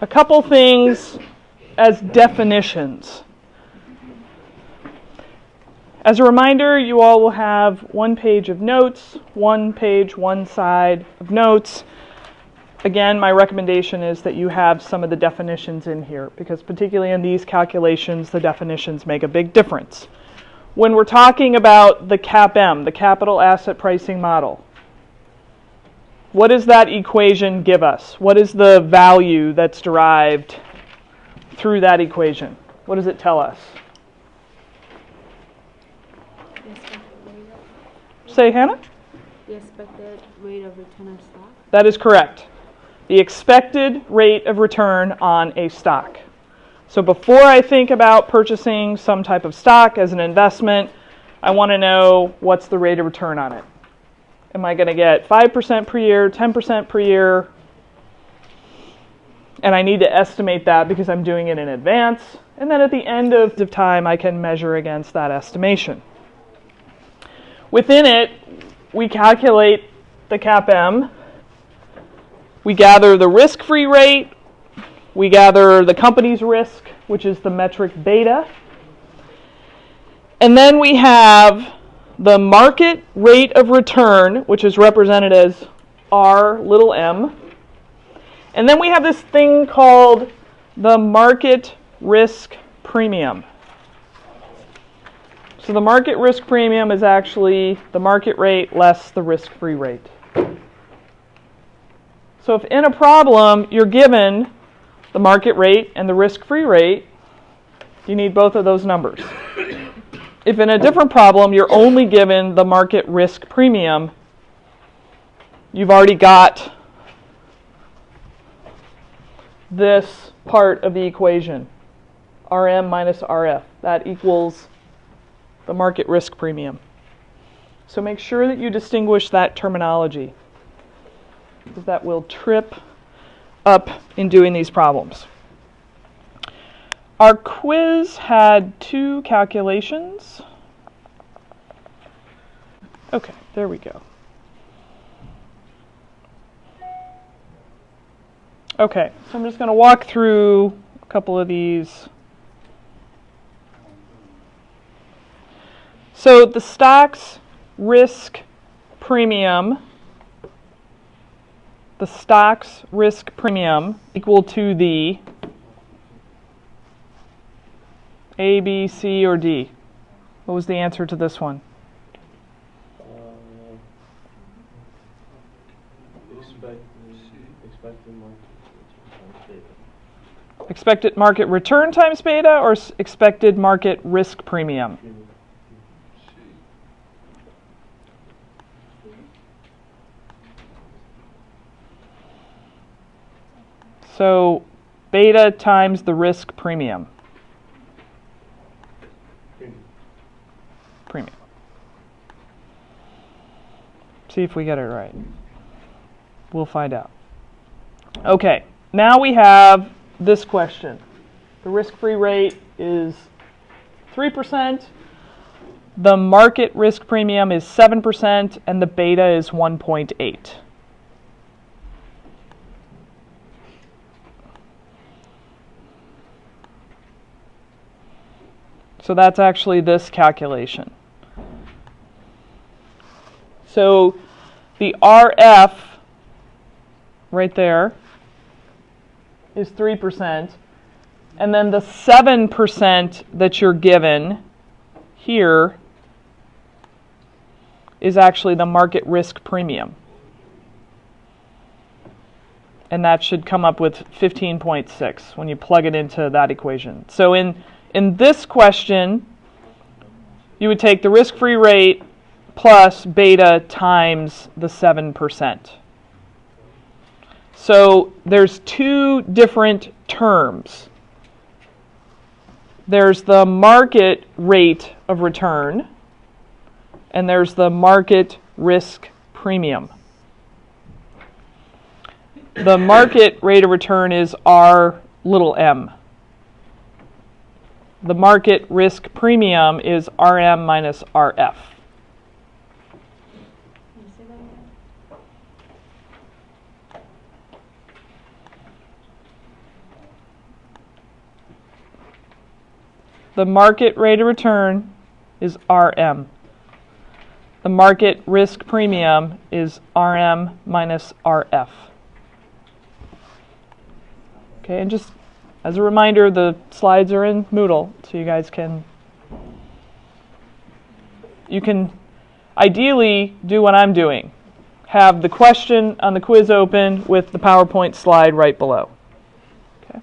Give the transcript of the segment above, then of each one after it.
a couple things as definitions. As a reminder, you all will have one page of notes, one page, one side of notes. Again, my recommendation is that you have some of the definitions in here, because particularly in these calculations, the definitions make a big difference. When we're talking about the CAPM, the capital asset pricing model, what does that equation give us? What is the value that's derived through that equation? What does it tell us? Say, Hannah? The expected rate of return on stock? That is correct. The expected rate of return on a stock. So before I think about purchasing some type of stock as an investment, I want to know what's the rate of return on it. Am I going to get 5% per year, 10% per year? And I need to estimate that because I'm doing it in advance. And then at the end of the time, I can measure against that estimation. Within it, we calculate the CAPM. We gather the risk-free rate. We gather the company's risk, which is the metric beta. And then we have the market rate of return, which is represented as R little m. And then we have this thing called the market risk premium. So the market risk premium is actually the market rate less the risk-free rate. So if in a problem you're given the market rate and the risk-free rate, you need both of those numbers. If in a different problem you're only given the market risk premium, you've already got this part of the equation, RM minus RF. That equals the market risk premium. So make sure that you distinguish that terminology, because that will trip up in doing these problems. Our quiz had 2 calculations. Okay, there we go. Okay, so I'm just going to walk through a couple of these. So the stock's risk premium, equal to the A, B, C, or D. What was the answer to this one? Expected market return times beta or expected market risk premium? So beta times the risk premium. Premium. See if we get it right. We'll find out. Okay, now we have this question. The risk-free rate is 3%. The market risk premium is 7%, and the beta is 1.8. So that's actually this calculation. So the RF right there is 3%. And then the 7% that you're given here is actually the market risk premium. And that should come up with 15.6 when you plug it into that equation. So in this question, you would take the risk-free rate plus beta times the 7%. So there's 2 different terms. There's the market rate of return, and there's the market risk premium. The market rate of return is R little m. The market risk premium is RM minus RF. the market rate of return is RM. The market risk premium is RM minus RF. Okay, and just as a reminder, the slides are in Moodle, so you can ideally do what I'm doing. Have the question on the quiz open with the PowerPoint slide right below. Okay.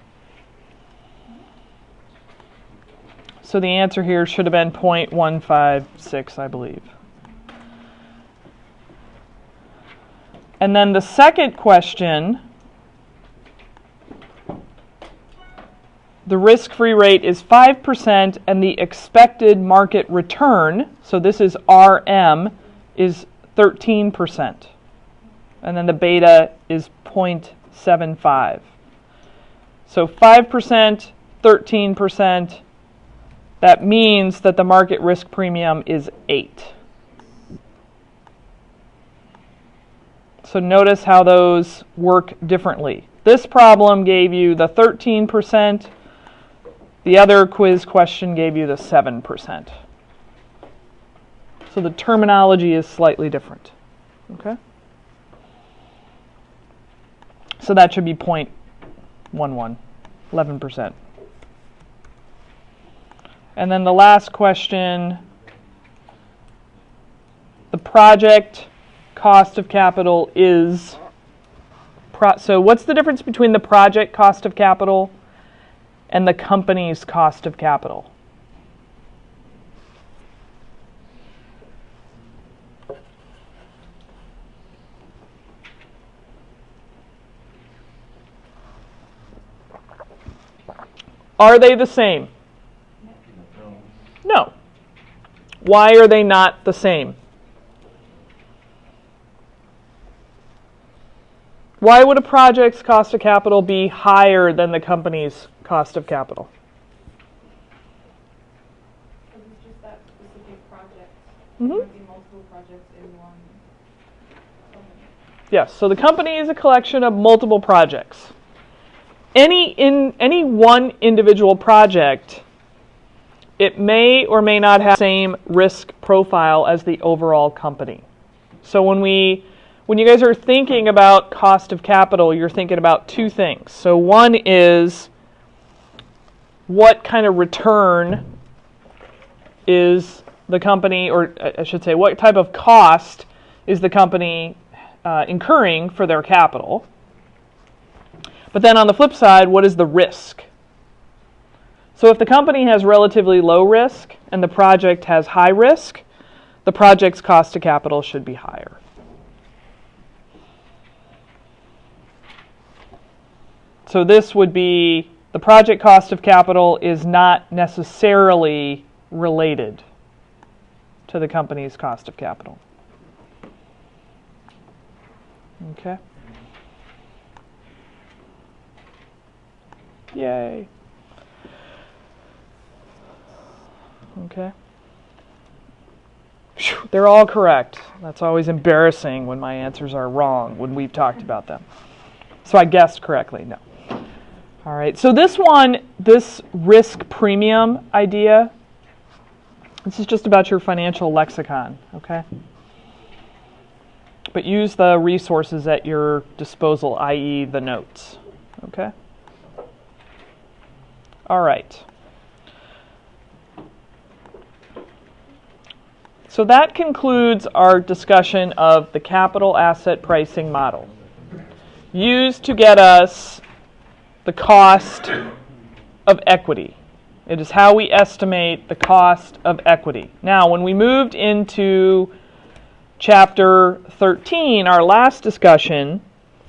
So the answer here should have been 0.156, I believe. And then the second question, the risk-free rate is 5% and the expected market return, so this is RM, is 13%. And then the beta is 0.75. So 5%, 13%, that means that the market risk premium is 8. So notice how those work differently. This problem gave you the 13%. The other quiz question gave you the 7%. So the terminology is slightly different. Okay? So that should be 0.11, 11%. And then the last question, the project cost of capital is, so what's the difference between the project cost of capital and the company's cost of capital? Are they the same? No. Why are they not the same? Why would a project's cost of capital be higher than the company's cost of capital? Because it's just that specific project. Mm-hmm. There might be multiple projects in one company. Yes, so the company is a collection of multiple projects. Any one individual project, it may or may not have the same risk profile as the overall company. So when you guys are thinking about cost of capital, you're thinking about two things. So one is what kind of return is the company, or I should say, what type of cost is the company incurring for their capital? But then on the flip side, what is the risk? So if the company has relatively low risk and the project has high risk, the project's cost of capital should be higher. So this would be, the project cost of capital is not necessarily related to the company's cost of capital. Okay. Yay. Okay. Whew, they're all correct. That's always embarrassing when my answers are wrong when we've talked about them. So I guessed correctly. No. All right. So this one, this risk premium idea, this is just about your financial lexicon, okay? But use the resources at your disposal, i.e. the notes, okay? All right. So that concludes our discussion of the capital asset pricing model, used to get us the cost of equity. It is how we estimate the cost of equity. Now, when we moved into Chapter 13, our last discussion,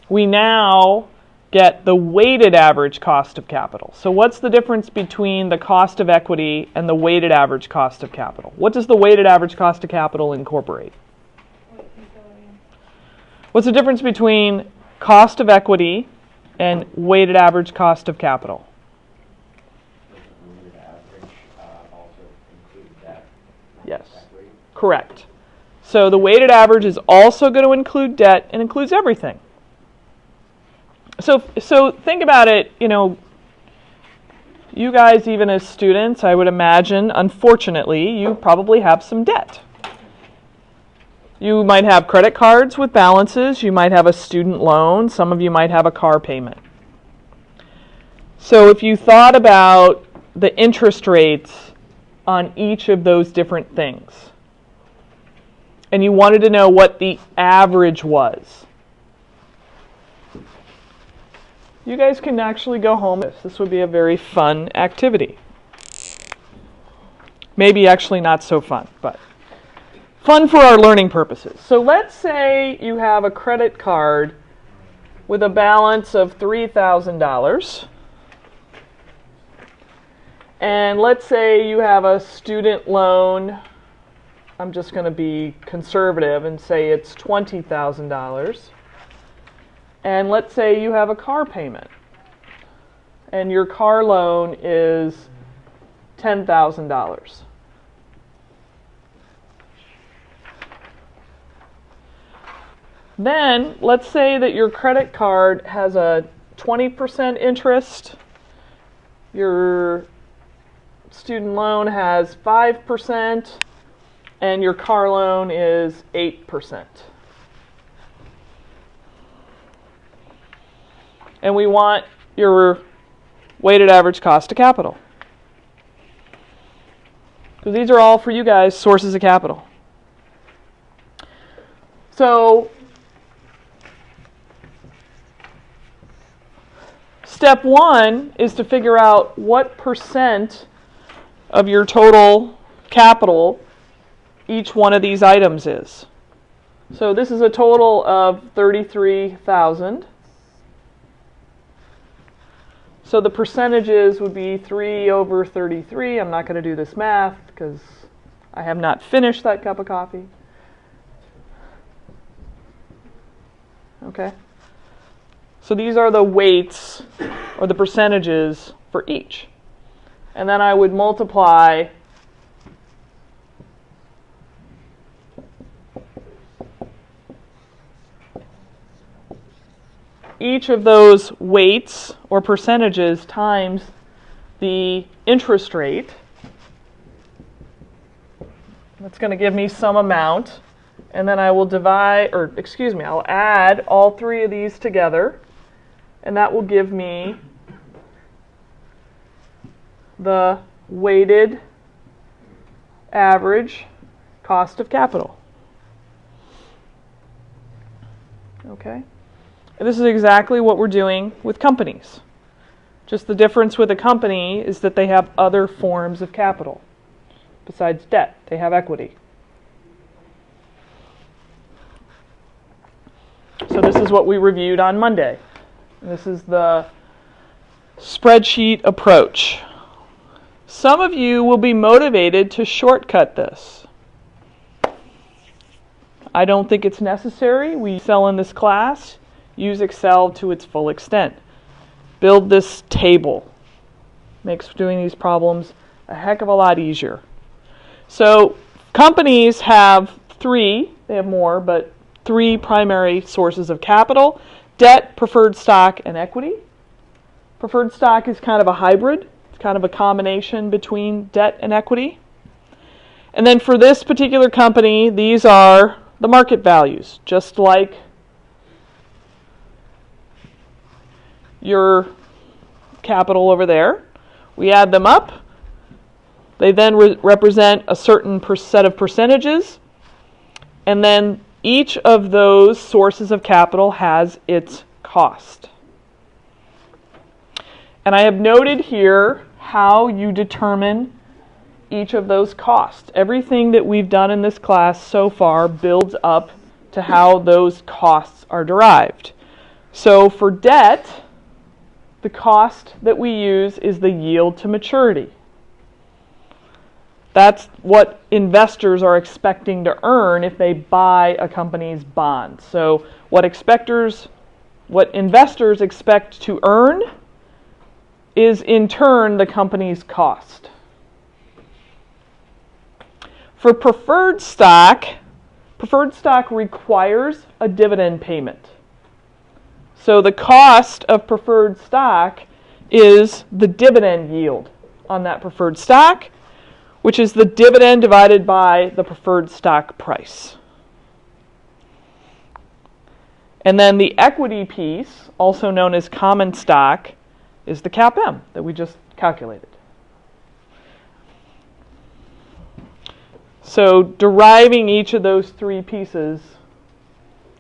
we now get the weighted average cost of capital. So what's the difference between the cost of equity and the weighted average cost of capital? What does the weighted average cost of capital incorporate? What's the difference between cost of equity and weighted average cost of capital? Weighted average also includes debt. Yes, correct. So the weighted average is also going to include debt and includes everything. So think about it, you you guys, even as students, I would imagine, unfortunately, you probably have some debt. You might have credit cards with balances. You might have a student loan. Some of you might have a car payment. So if you thought about the interest rates on each of those different things, and you wanted to know what the average was, you guys can actually go home. This would be a very fun activity. Maybe actually not so fun, but fun for our learning purposes. So let's say you have a credit card with a balance of $3,000. And let's say you have a student loan. I'm just going to be conservative and say it's $20,000. And let's say you have a car payment, and your car loan is $10,000. Then let's say that your credit card has a 20% interest, your student loan has 5%, and your car loan is 8%. And we want your weighted average cost of capital. Because these are all, for you guys, sources of capital. So step one is to figure out what percent of your total capital each one of these items is. So this is a total of $33,000. So the percentages would be 3 over 33. I'm not going to do this math because I have not finished that cup of coffee. Okay? So these are the weights or the percentages for each. And then I would multiply each of those weights or percentages times the interest rate. That's going to give me some amount. And then I will I'll add all three of these together. And that will give me the weighted average cost of capital. Okay? And this is exactly what we're doing with companies. Just the difference with a company is that they have other forms of capital. Besides debt, they have equity. So this is what we reviewed on Monday. This is the spreadsheet approach. Some of you will be motivated to shortcut this. I don't think it's necessary. We excel in this class. Use Excel to its full extent. Build this table. Makes doing these problems a heck of a lot easier. So companies have they have more, but three primary sources of capital: debt, preferred stock, and equity. Preferred stock is kind of a hybrid. It's kind of a combination between debt and equity. And then for this particular company, these are the market values, just like your capital over there. We add them up. They then represent a certain set of percentages. And then each of those sources of capital has its cost. And I have noted here how you determine each of those costs. Everything that we've done in this class so far builds up to how those costs are derived. So for debt, the cost that we use is the yield to maturity. That's what investors are expecting to earn if they buy a company's bonds. So what investors expect to earn is in turn the company's cost. For preferred stock requires a dividend payment. So the cost of preferred stock is the dividend yield on that preferred stock, which is the dividend divided by the preferred stock price. And then the equity piece, also known as common stock, is the CAPM that we just calculated. So deriving each of those three pieces,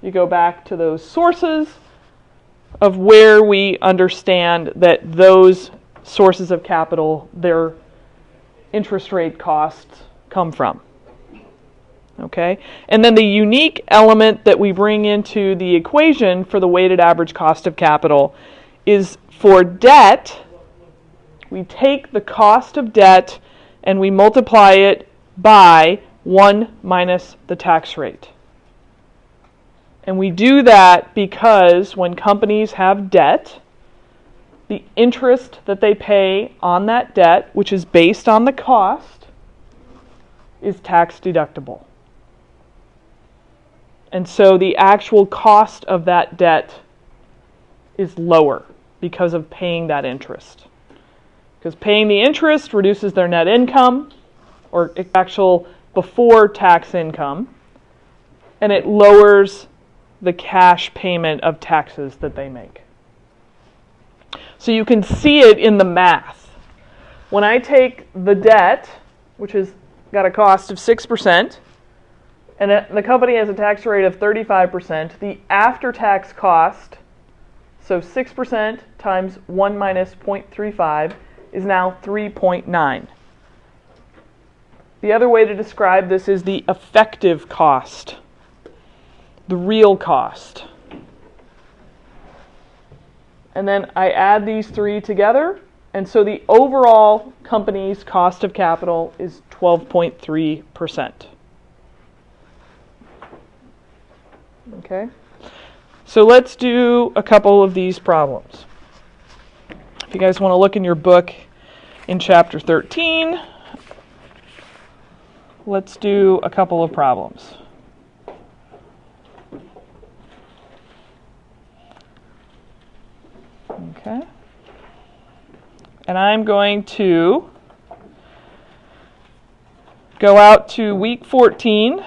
you go back to those sources of where we understand that those sources of capital, their interest rate costs come from. Okay? And then the unique element that we bring into the equation for the weighted average cost of capital is for debt, we take the cost of debt and we multiply it by 1 minus the tax rate. And we do that because when companies have debt, the interest that they pay on that debt, which is based on the cost, is tax deductible. And so the actual cost of that debt is lower because of paying that interest. Because paying the interest reduces their net income, or actual before tax income, and it lowers the cash payment of taxes that they make. So you can see it in the math. When I take the debt, which has got a cost of 6%, and the company has a tax rate of 35%, the after-tax cost, so 6% times 1 minus 0.35, is now 3.9. The other way to describe this is the effective cost, the real cost. And then I add these three together, and so the overall company's cost of capital is 12.3%. Okay? So let's do a couple of these problems. If you guys want to look in your book in chapter 13, let's do a couple of problems. Okay. And I'm going to go out to week 14,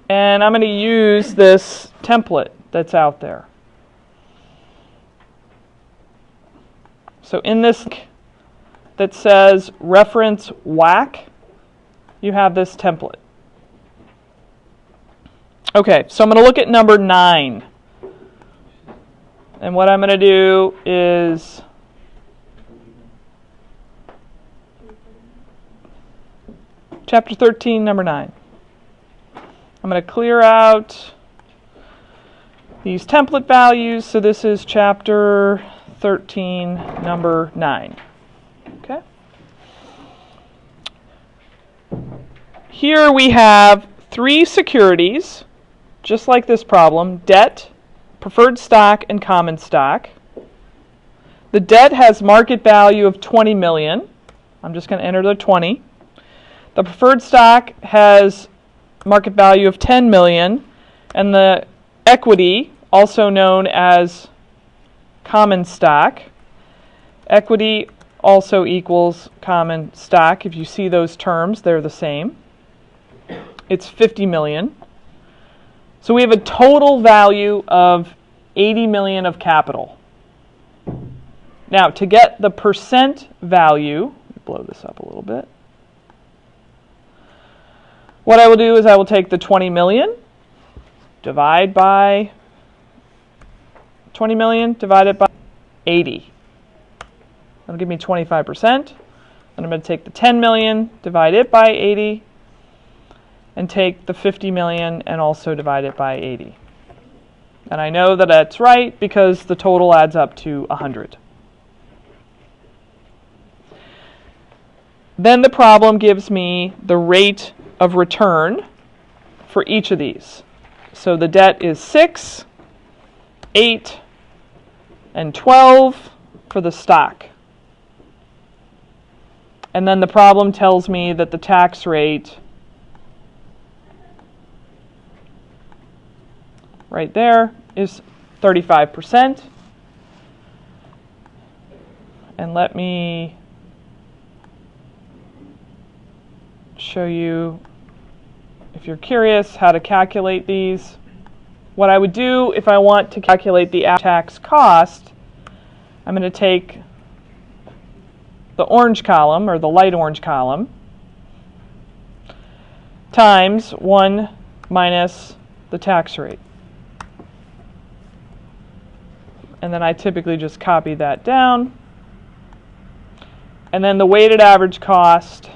and I'm going to use this template that's out there. So in this that says reference WACC, you have this template. Okay, so I'm going to look at number 9. And what I'm going to do is chapter 13, number 9. I'm going to clear out these template values. So this is chapter 13, number 9. Okay. Here we have 3 securities, just like this problem: debt, preferred stock, and common stock. The debt has market value of 20 million. I'm just going to enter the 20. The preferred stock has market value of 10 million, and the equity, also known as common stock, equity also equals common stock. If you see those terms, they're the same. It's 50 million. So we have a total value of 80 million of capital. Now, to get the percent value, let me blow this up a little bit. What I will do is I will take the 20 million, divide by 20 million, divided by 80. That'll give me 25%. Then I'm going to take the 10 million, divide it by 80, and take the 50 million and also divide it by 80. And I know that that's right because the total adds up to 100. Then the problem gives me the rate of return for each of these. So the debt is 6, 8, and 12 for the stock. And then the problem tells me that the tax rate right there is 35%. And let me show you, if you're curious, how to calculate these. What I would do if I want to calculate the after-tax cost, I'm going to take the orange column, or the light orange column, times 1 minus the tax rate. And then I typically just copy that down. And then the weighted average cost,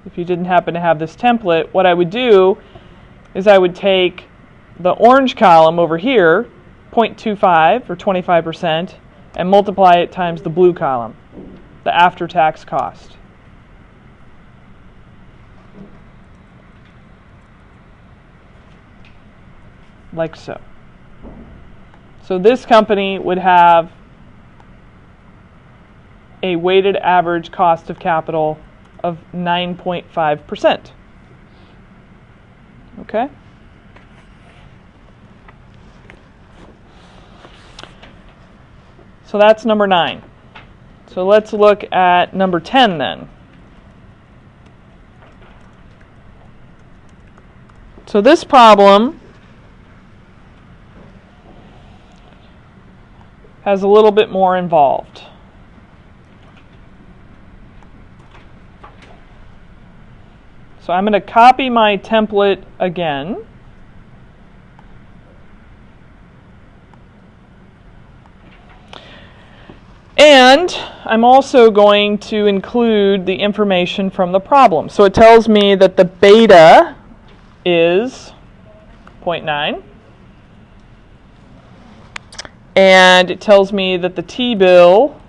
if you didn't happen to have this template, what I would do is I would take the orange column over here, 0.25 or 25%, and multiply it times the blue column, the after-tax cost. Like so. So this company would have a weighted average cost of capital of 9.5%. Okay? So that's number 9. So let's look at number 10 then. So this problem has a little bit more involved. So I'm going to copy my template again. And I'm also going to include the information from the problem. So it tells me that the beta is 0.9. And it tells me that the T-bill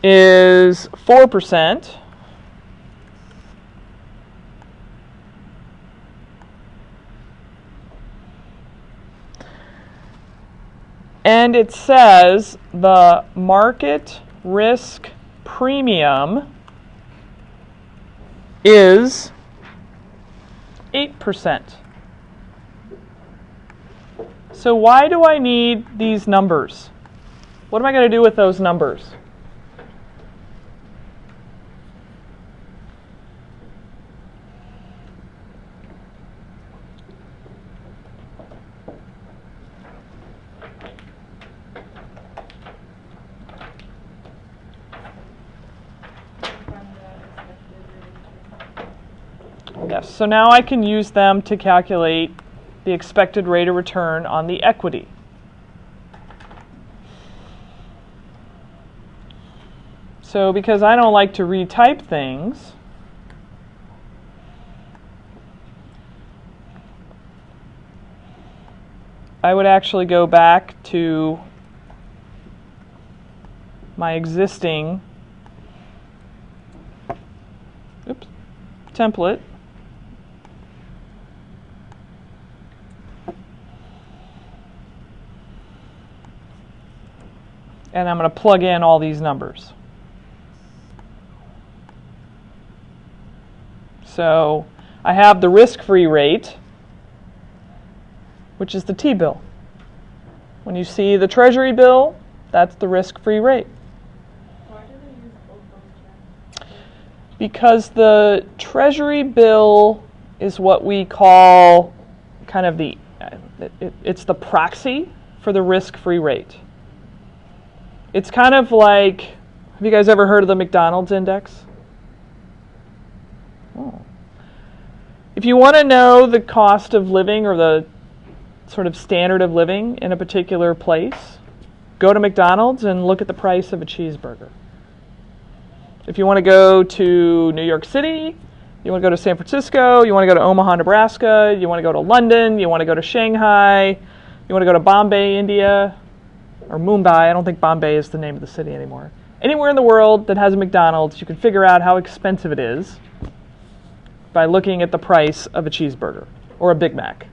is 4%. And it says the market risk premium is 8%. So why do I need these numbers? What am I going to do with those numbers? Yes, so now I can use them to calculate the expected rate of return on the equity. So because I don't like to retype things, I would actually go back to my existing template. And I'm going to plug in all these numbers. So I have the risk-free rate, which is the T-bill. When you see the Treasury bill, that's the risk-free rate. Why do they use both those terms? Because the Treasury bill is what we call kind of it's the proxy for the risk-free rate. It's kind of like, have you guys ever heard of the McDonald's index? Oh. If you want to know the cost of living or the sort of standard of living in a particular place, go to McDonald's and look at the price of a cheeseburger. If you want to go to New York City, you want to go to San Francisco, you want to go to Omaha, Nebraska, you want to go to London, you want to go to Shanghai, you want to go to Bombay, India, or Mumbai. I don't think Bombay is the name of the city anymore. Anywhere in the world that has a McDonald's, you can figure out how expensive it is by looking at the price of a cheeseburger or a Big Mac.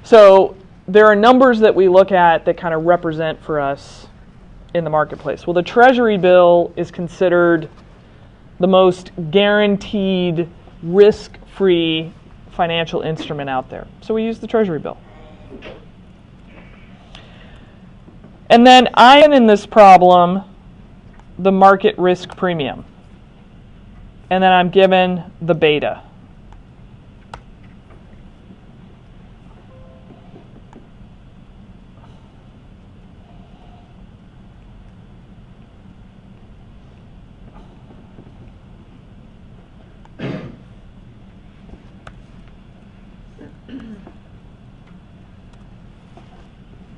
So there are numbers that we look at that kind of represent for us in the marketplace. Well, the Treasury bill is considered the most guaranteed, risk-free financial instrument out there. So we use the Treasury bill. And then I am in this problem the market risk premium. And then I'm given the beta.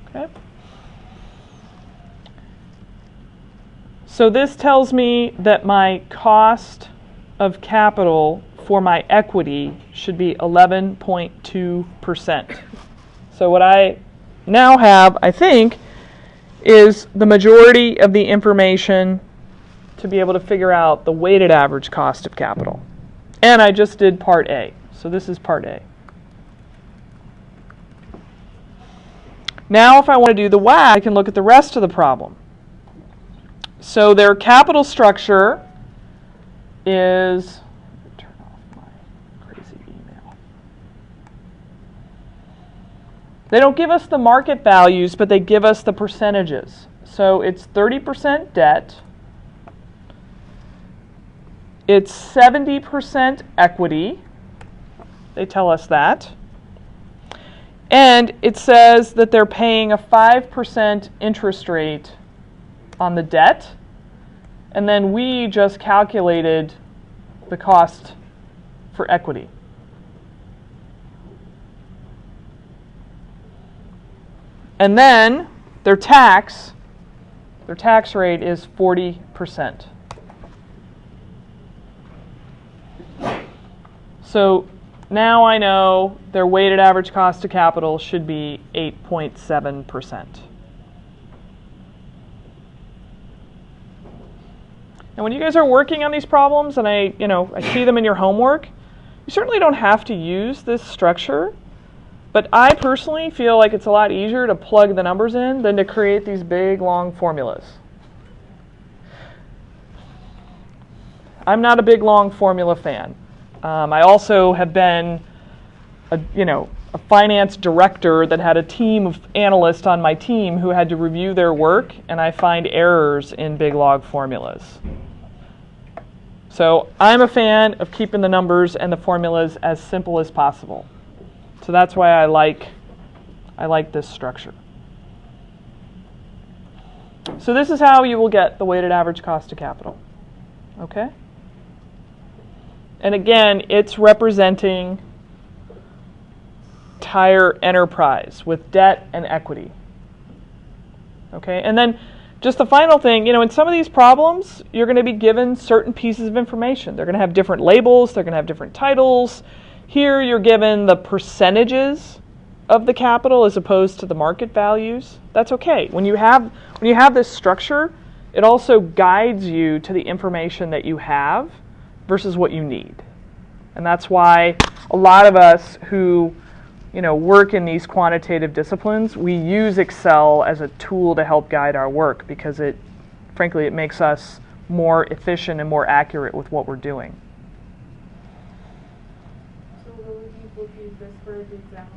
Okay. So this tells me that my cost of capital for my equity should be 11.2%. So what I now have, I think, is the majority of the information to be able to figure out the weighted average cost of capital. And I just did part A. So this is part A. Now if I want to do the WACC, I can look at the rest of the problem. So their capital structure is, turn off my crazy email. They don't give us the market values, but they give us the percentages. So it's 30% debt, it's 70% equity, they tell us that. And it says that they're paying a 5% interest rate on the debt. And then we just calculated the cost for equity. And then their tax rate is 40%. So now I know their weighted average cost of capital should be 8.7%. And when you guys are working on these problems and I see them in your homework, you certainly don't have to use this structure, but I personally feel like it's a lot easier to plug the numbers in than to create these big long formulas. I'm not a big long formula fan. I also have been a finance director that had a team of analysts on my team who had to review their work, and I find errors in big log formulas. So I'm a fan of keeping the numbers and the formulas as simple as possible. So that's why I like this structure. So this is how you will get the weighted average cost of capital. Okay? And again, it's representing entire enterprise with debt and equity. Okay? And then just the final thing, in some of these problems, you're going to be given certain pieces of information. They're going to have different labels, they're going to have different titles. Here you're given the percentages of the capital as opposed to the market values. That's okay. When you have this structure, it also guides you to the information that you have versus what you need. And that's why a lot of us who work in these quantitative disciplines, we use Excel as a tool to help guide our work because frankly, it makes us more efficient and more accurate with what we're doing. So will you use this for the exam?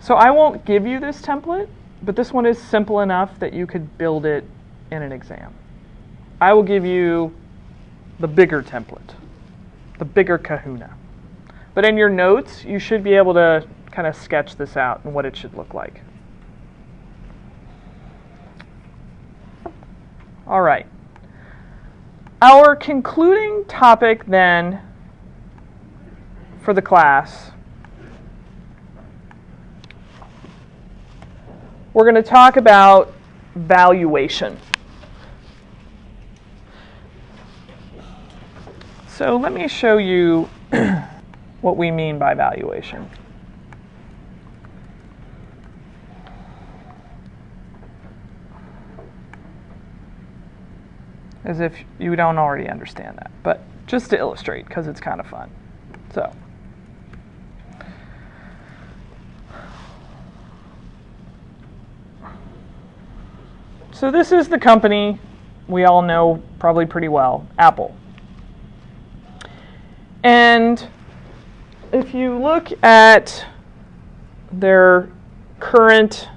So I won't give you this template, but this one is simple enough that you could build it in an exam. I will give you the bigger template, the bigger kahuna. But in your notes, you should be able to kind of sketch this out and what it should look like. All right. Our concluding topic then for the class, we're going to talk about valuation. So let me show you what we mean by valuation. As if you don't already understand that, but just to illustrate because it's kind of fun. So this is the company we all know probably pretty well, Apple. And if you look at their current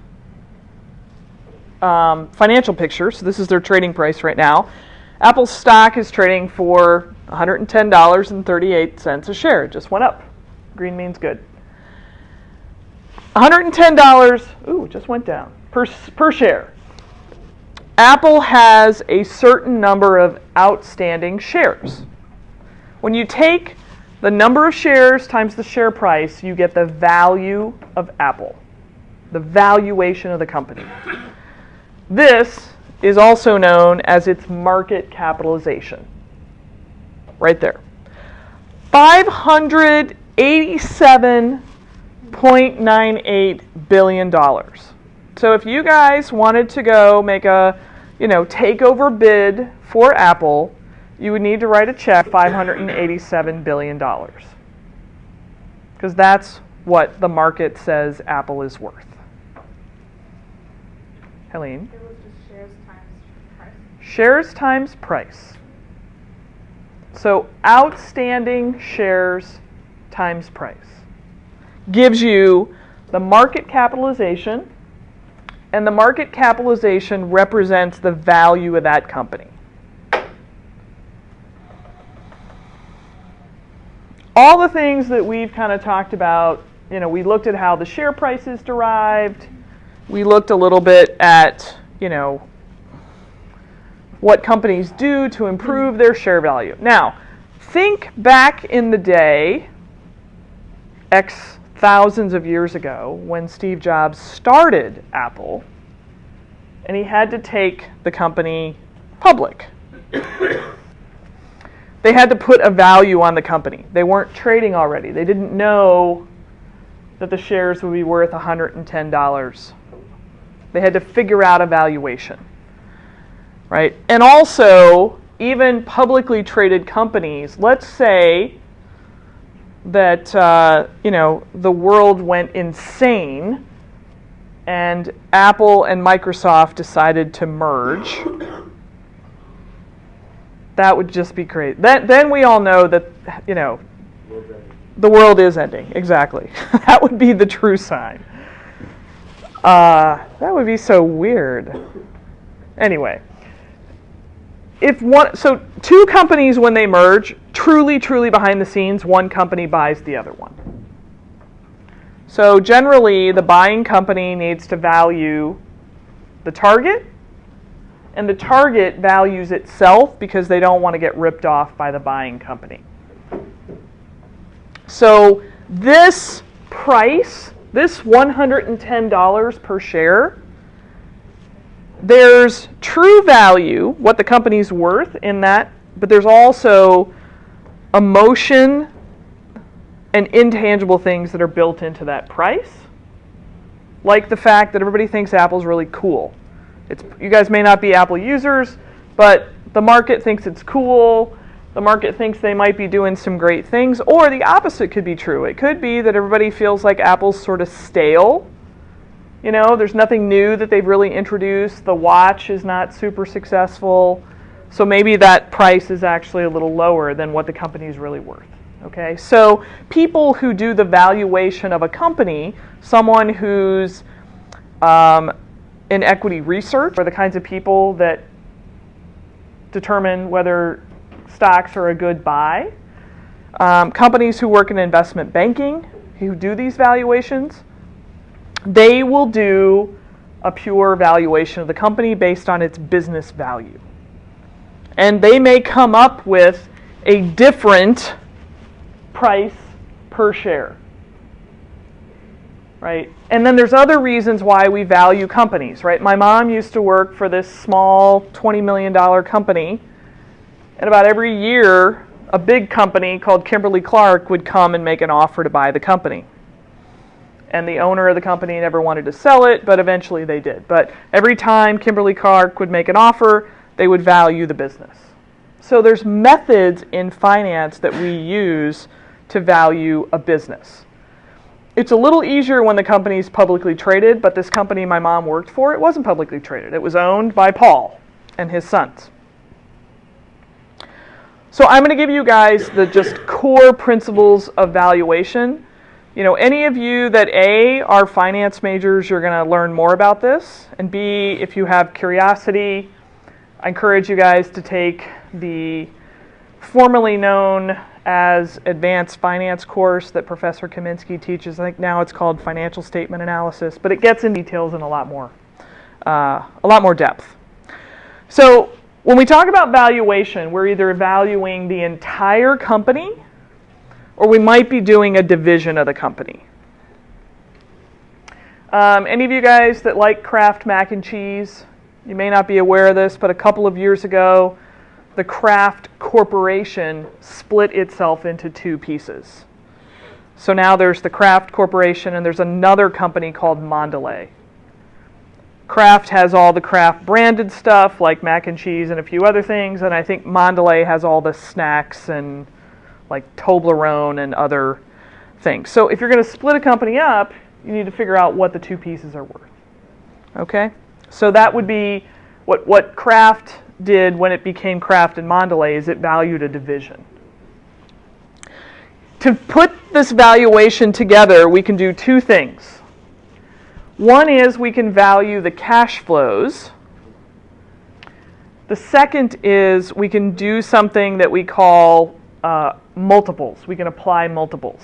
financial picture. So this is their trading price right now. Apple's stock is trading for $110.38 a share. It just went up. Green means good. $110, ooh, it just went down, per share. Apple has a certain number of outstanding shares. When you take the number of shares times the share price, you get the value of Apple, the valuation of the company. This is also known as its market capitalization. Right there. $587.98 billion. So if you guys wanted to go make a, takeover bid for Apple, you would need to write a check $587 billion. Because that's what the market says Apple is worth. Helene? It was just shares times price. Shares times price. So outstanding shares times price gives you the market capitalization, and the market capitalization represents the value of that company. All the things that we've kind of talked about, we looked at how the share price is derived. We looked a little bit at, what companies do to improve their share value. Now, think back in the day, thousands of years ago, when Steve Jobs started Apple, and he had to take the company public. They had to put a value on the company. They weren't trading already. They didn't know that the shares would be worth $110. They had to figure out a valuation, right? And also, even publicly traded companies, let's say that the world went insane and Apple and Microsoft decided to merge. That would just be crazy. Then we all know that the world is ending. Exactly. That would be the true sign. That would be so weird. Anyway, so two companies, when they merge, truly behind the scenes, one company buys the other one. So generally, the buying company needs to value the target, and the target values itself because they don't want to get ripped off by the buying company. So this price, this $110 per share, there's true value, what the company's worth in that, but there's also emotion and intangible things that are built into that price, like the fact that everybody thinks Apple's really cool. You guys may not be Apple users, but the market thinks it's cool. The market thinks they might be doing some great things, or the opposite could be true. It could be that everybody feels like Apple's sort of stale. There's nothing new that they've really introduced. The watch is not super successful. So maybe that price is actually a little lower than what the company is really worth. Okay, so people who do the valuation of a company, someone who's in equity research, are the kinds of people that determine whether stocks are a good buy. Companies who work in investment banking, who do these valuations, they will do a pure valuation of the company based on its business value. And they may come up with a different price per share. Right? And then there's other reasons why we value companies, right? My mom used to work for this small $20 million company, and about every year, a big company called Kimberly-Clark would come and make an offer to buy the company. And the owner of the company never wanted to sell it, but eventually they did. But every time Kimberly-Clark would make an offer, they would value the business. So there's methods in finance that we use to value a business. It's a little easier when the company's publicly traded, but this company my mom worked for, it wasn't publicly traded. It was owned by Paul and his sons. So I'm going to give you guys the just core principles of valuation. Any of you that A, are finance majors, you're going to learn more about this. And B, if you have curiosity, I encourage you guys to take the formerly known as Advanced Finance course that Professor Kaminsky teaches. I think now it's called Financial Statement Analysis, but it gets in details in a lot more depth. So when we talk about valuation, we're either valuing the entire company or we might be doing a division of the company. Any of you guys that like Kraft mac and cheese, you may not be aware of this, but a couple of years ago, the Kraft Corporation split itself into two pieces. So now there's the Kraft Corporation and there's another company called Mondelez. Kraft has all the Kraft branded stuff like mac and cheese and a few other things, and I think Mondelez has all the snacks and like Toblerone and other things. So if you're going to split a company up, you need to figure out what the two pieces are worth. Okay? So that would be what Kraft did when it became Kraft and Mondelez, is it valued a division. To put this valuation together, we can do two things. One is we can value the cash flows. The second is we can do something that we call multiples. We can apply multiples.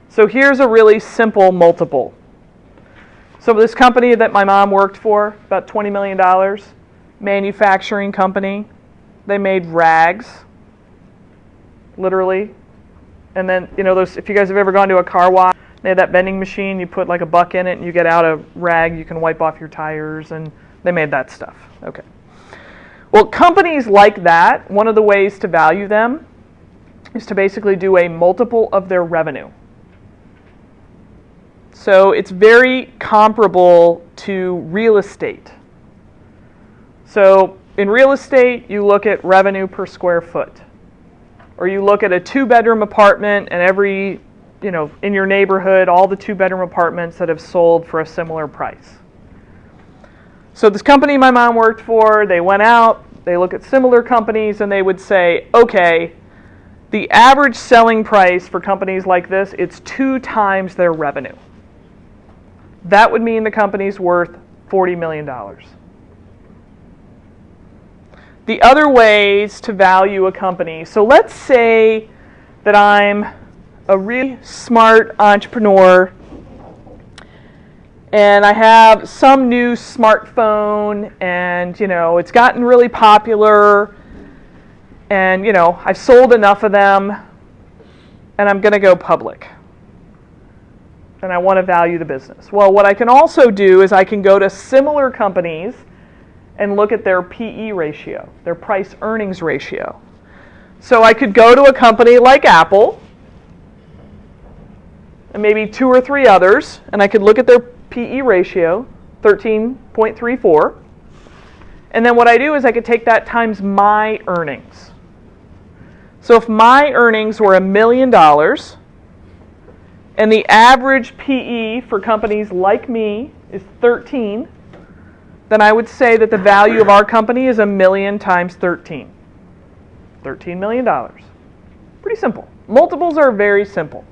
So here's a really simple multiple. So this company that my mom worked for, about $20 million, manufacturing company, they made rags, literally. And then, those, if you guys have ever gone to a car wash, they had that vending machine, you put like a buck in it and you get out a rag, you can wipe off your tires, and they made that stuff. Okay. Well, companies like that, one of the ways to value them is to basically do a multiple of their revenue. So it's very comparable to real estate. So in real estate, you look at revenue per square foot. Or you look at a 2-bedroom apartment and every, in your neighborhood, all the 2-bedroom apartments that have sold for a similar price. So this company my mom worked for, they went out, they look at similar companies, and they would say, okay, the average selling price for companies like this, it's 2 times their revenue. That would mean the company's worth $40 million. The other ways to value a company, so let's say that I'm a really smart entrepreneur and I have some new smartphone and, it's gotten really popular and, I've sold enough of them and I'm going to go public. And I want to value the business. Well, what I can also do is I can go to similar companies and look at their PE ratio, their price earnings ratio. So I could go to a company like Apple and maybe 2 or 3 others, and I could look at their PE ratio, 13.34. And then what I do is I could take that times my earnings. So if my earnings were $1 million, and the average PE for companies like me is 13, then I would say that the value of our company is $1 million times 13. $13 million. Pretty simple. Multiples are very simple.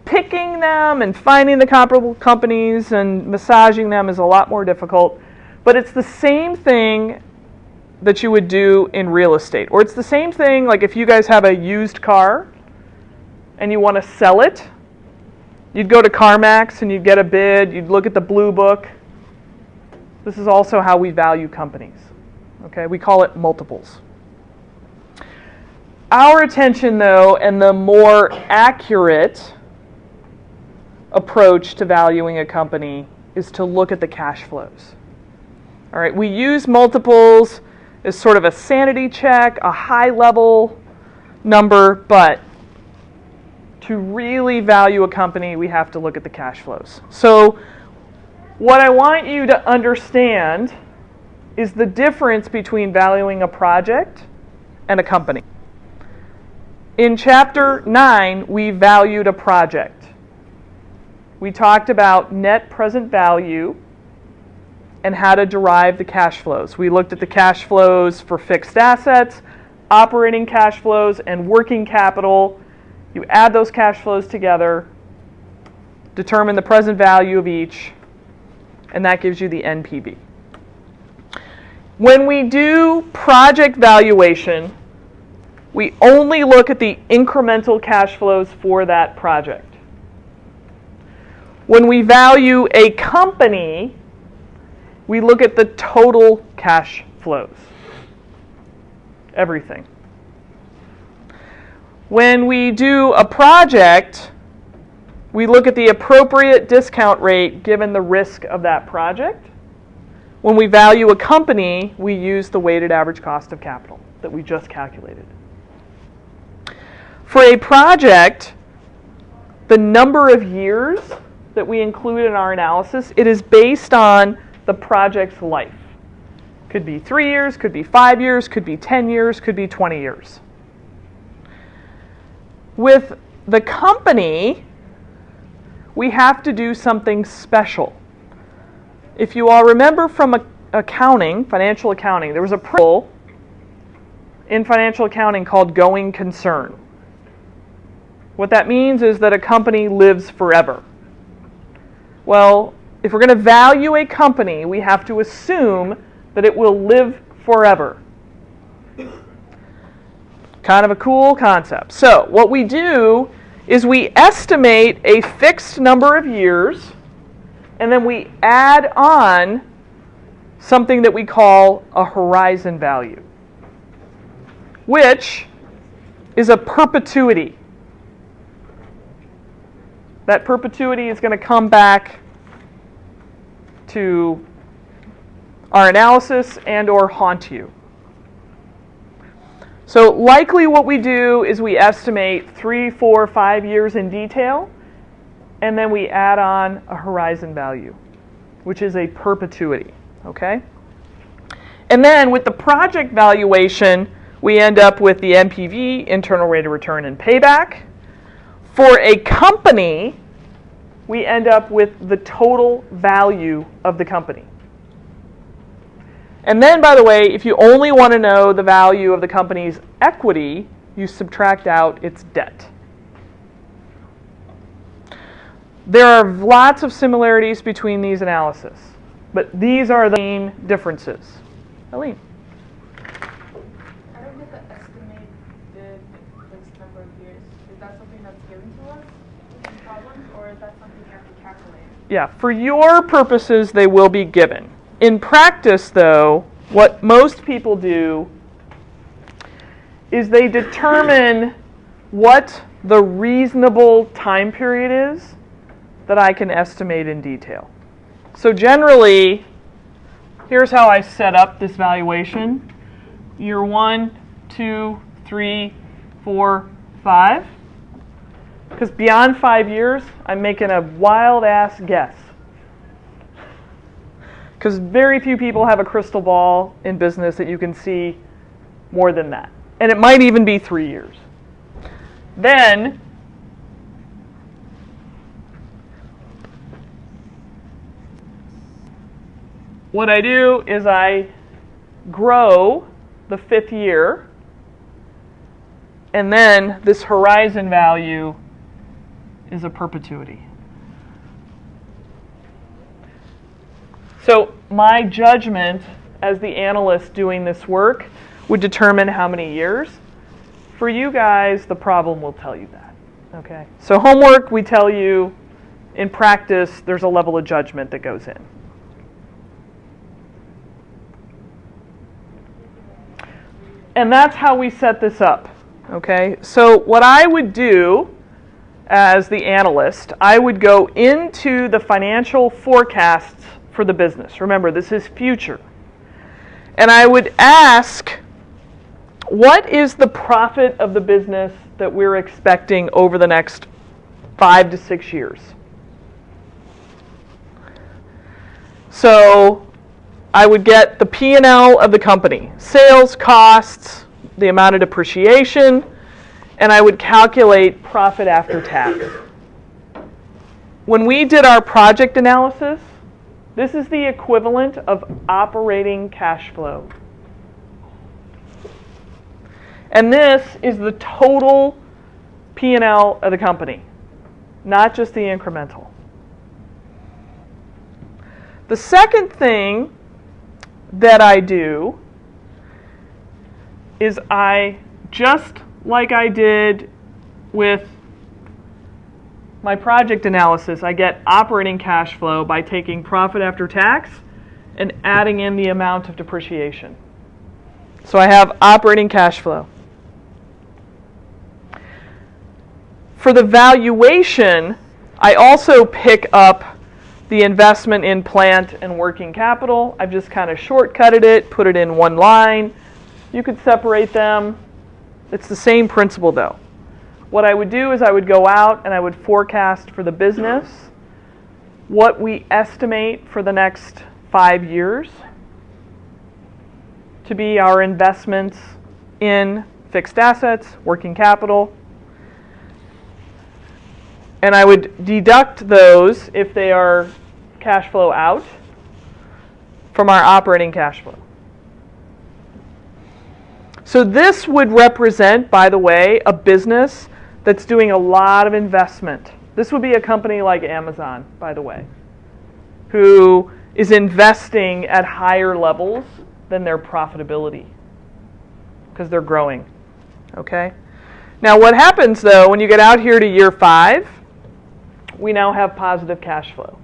Picking them and finding the comparable companies and massaging them is a lot more difficult, but it's the same thing that you would do in real estate. Or it's the same thing like if you guys have a used car and you want to sell it, you'd go to CarMax and you'd get a bid, you'd look at the blue book. This is also how we value companies. Okay, we call it multiples. Our attention, though, and the more accurate approach to valuing a company is to look at the cash flows. All right, we use multiples as sort of a sanity check, a high-level number, but to really value a company, we have to look at the cash flows. So what I want you to understand is the difference between valuing a project and a company. In Chapter 9, we valued a project. We talked about net present value and how to derive the cash flows. We looked at the cash flows for fixed assets, operating cash flows, and working capital. You add those cash flows together, determine the present value of each, and that gives you the NPV. When we do project valuation, we only look at the incremental cash flows for that project. When we value a company, we look at the total cash flows. Everything. When we do a project, we look at the appropriate discount rate given the risk of that project. When we value a company, we use the weighted average cost of capital that we just calculated. For a project, the number of years that we include in our analysis, it is based on the project's life. Could be 3 years, could be 5 years, could be 10 years, could be 20 years. With the company, we have to do something special. If you all remember from accounting, financial accounting, there was a principle in financial accounting called going concern. What that means is that a company lives forever. Well, if we're going to value a company, we have to assume that it will live forever. Kind of a cool concept. So what we do is we estimate a fixed number of years, and then we add on something that we call a horizon value, which is a perpetuity. That perpetuity is going to come back to our analysis and or haunt you. So likely what we do is we estimate 3, 4, 5 years in detail, and then we add on a horizon value, which is a perpetuity, okay? And then with the project valuation, we end up with the NPV, internal rate of return, and payback. For a company, we end up with the total value of the company. And then, by the way, if you only want to know the value of the company's equity, you subtract out its debt. There are lots of similarities between these analyses, but these are the main differences. Eileen? I don't get the estimated fixed number of years. Is that something that's given to us in problems, or is that something you have to calculate? Yeah, for your purposes, they will be given. In practice, though, what most people do is they determine what the reasonable time period is that I can estimate in detail. So generally, here's how I set up this valuation. Year 1, 2, 3, 4, 5. Because beyond 5 years, I'm making a wild-ass guess. Because very few people have a crystal ball in business that you can see more than that. And it might even be 3 years. Then, what I do is I grow the 5th year, and then this horizon value is a perpetuity. So my judgment as the analyst doing this work would determine how many years. For you guys, the problem will tell you that. Okay? So homework, we tell you. In practice, there's a level of judgment that goes in. And that's how we set this up. Okay? So what I would do as the analyst, I would go into the financial forecasts for the business. Remember, this is future. And I would ask, what is the profit of the business that we're expecting over the next 5 to 6 years? So I would get the P&L of the company, sales, costs, the amount of depreciation, and I would calculate profit after tax. When we did our project analysis, this is the equivalent of operating cash flow. And this is the total P&L of the company, not just the incremental. The second thing that I do is just like I did with my project analysis, I get operating cash flow by taking profit after tax and adding in the amount of depreciation. So I have operating cash flow. For the valuation, I also pick up the investment in plant and working capital. I've just kind of shortcutted it, put it in one line. You could separate them. It's the same principle though. What I would do is I would go out and I would forecast for the business what we estimate for the next 5 years to be our investments in fixed assets, working capital. And I would deduct those if they are cash flow out from our operating cash flow. So this would represent, by the way, a business that's doing a lot of investment. This would be a company like Amazon, by the way, who is investing at higher levels than their profitability because they're growing. Okay? Now what happens though when you get out here to year 5, we now have positive cash flow.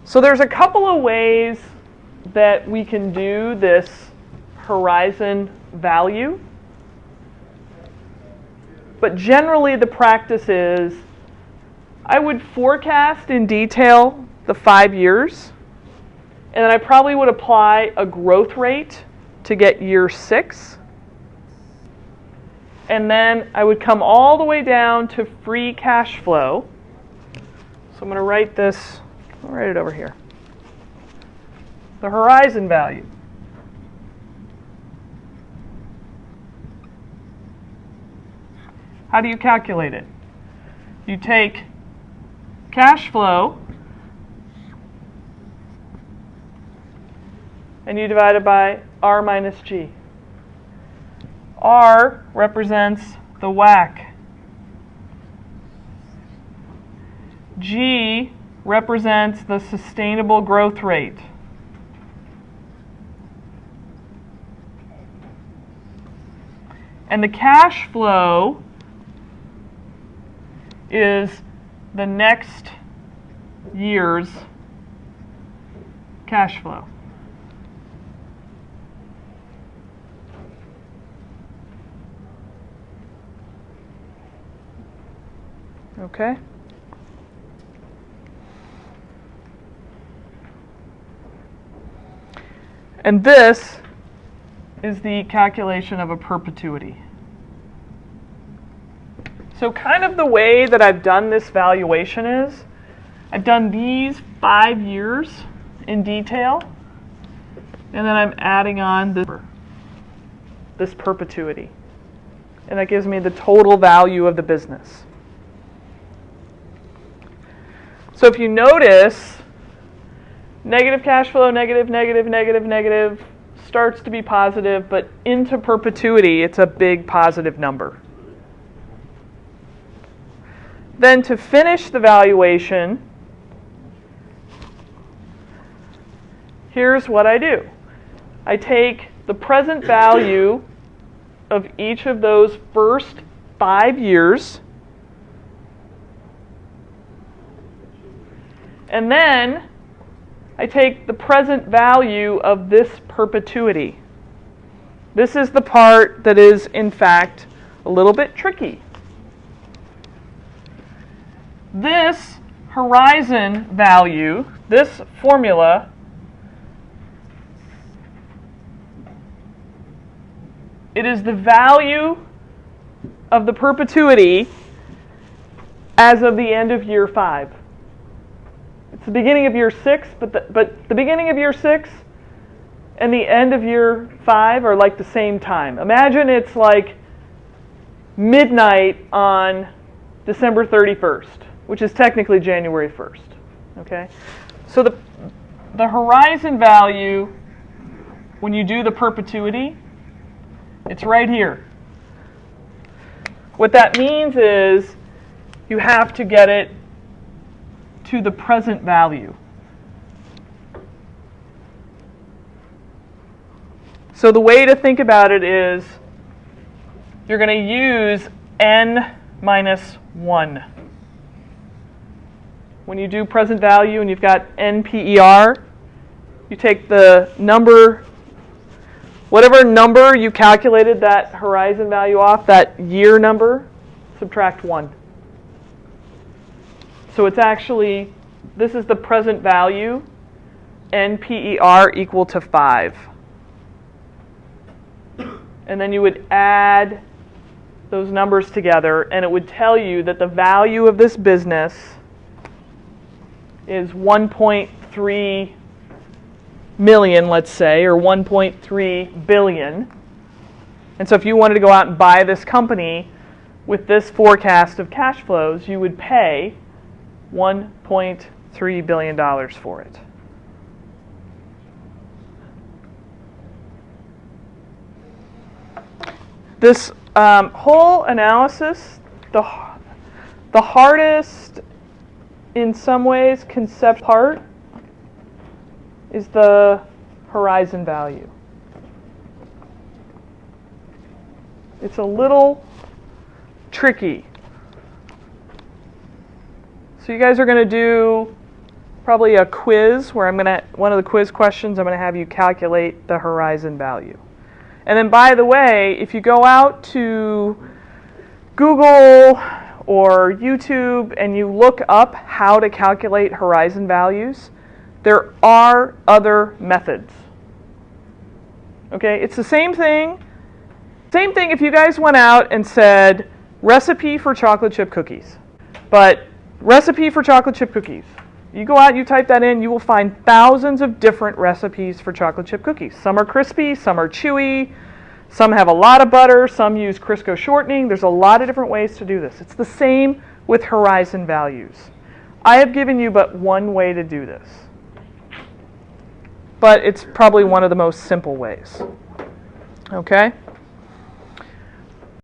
So there's a couple of ways that we can do this horizon value. But generally the practice is I would forecast in detail the 5 years, and then I probably would apply a growth rate to get year 6. And then I would come all the way down to free cash flow. So I'm going to write this, I'll write it over here. The horizon value. How do you calculate it? You take cash flow and you divide it by R minus G. R represents the WACC. G represents the sustainable growth rate. And the cash flow is the next year's cash flow. Okay? And this is the calculation of a perpetuity. So kind of the way that I've done this valuation is, I've done these 5 years in detail, and then I'm adding on this perpetuity. And that gives me the total value of the business. So if you notice, negative cash flow, negative, negative, negative, negative, starts to be positive, but into perpetuity, it's a big positive number. Then to finish the valuation, here's what I do. I take the present value of each of those first 5 years, and then I take the present value of this perpetuity. This is the part that is, in fact, a little bit tricky. This horizon value, this formula, it is the value of the perpetuity as of the end of year 5. It's the beginning of year 6, but the beginning of year 6 and the end of year 5 are like the same time. Imagine it's like midnight on December 31st, which is technically January 1st. Okay? So the horizon value, when you do the perpetuity, it's right here. What that means is you have to get it to the present value. So the way to think about it is you're going to use n minus 1. When you do present value and you've got NPER, you take the number, whatever number you calculated that horizon value off, that year number, subtract 1. So it's actually, this is the present value, NPER equal to 5. And then you would add those numbers together, and it would tell you that the value of this business is 1.3 million, let's say, or 1.3 billion. And so if you wanted to go out and buy this company with this forecast of cash flows, you would pay $1.3 billion for it. This whole analysis, the hardest, in some ways, concept part is the horizon value. It's a little tricky. So you guys are going to do probably a quiz where one of the quiz questions, I'm going to have you calculate the horizon value. And then, by the way, if you go out to Google or YouTube and you look up how to calculate horizon values, there are other methods. Okay, it's the same thing. Same thing if you guys went out and said, recipe for chocolate chip cookies. But recipe for chocolate chip cookies. You go out, you type that in, you will find thousands of different recipes for chocolate chip cookies. Some are crispy, some are chewy, some have a lot of butter, some use Crisco shortening. There's a lot of different ways to do this. It's the same with horizon values. I have given you but one way to do this. But it's probably one of the most simple ways. Okay?